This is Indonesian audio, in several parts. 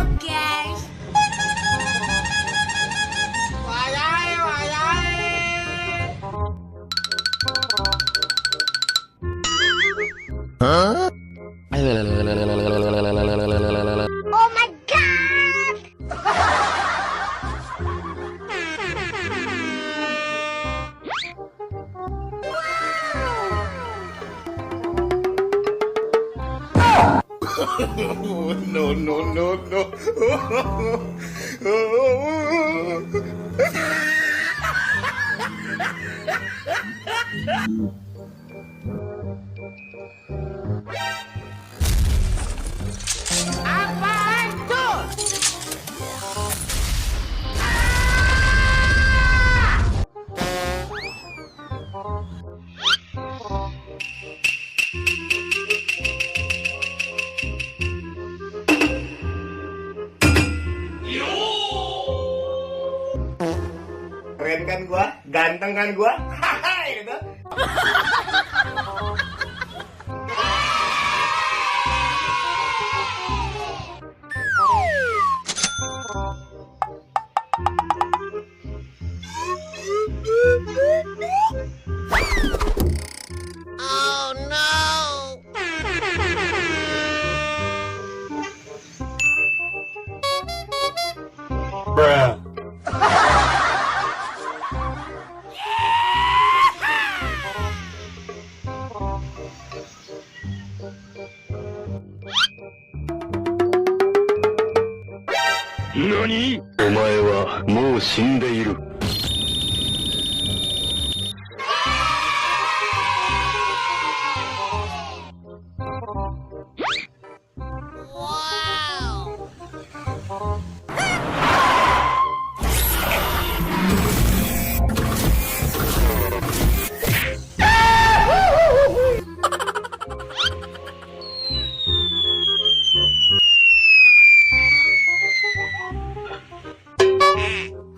Halo guys. Wayai, wayai. Hah? Oh my god. No, no, no, no. Apaan tuh? Keren kan gua? Ganteng kan gua? Hahaha gitu. Oh no. Bruh. NANI?お前はもう死んでいる。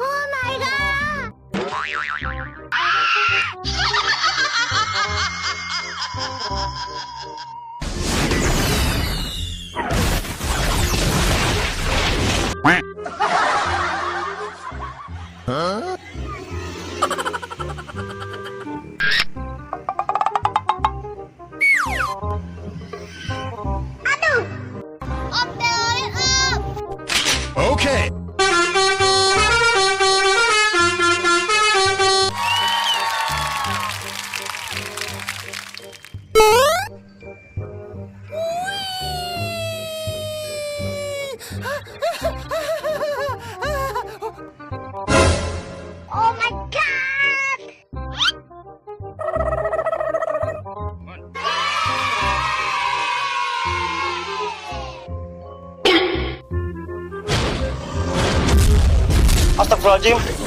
Oh my god. Hah? Aduh. Om Telolet om. Okay. Oh my god. Astagfirullahaladzim.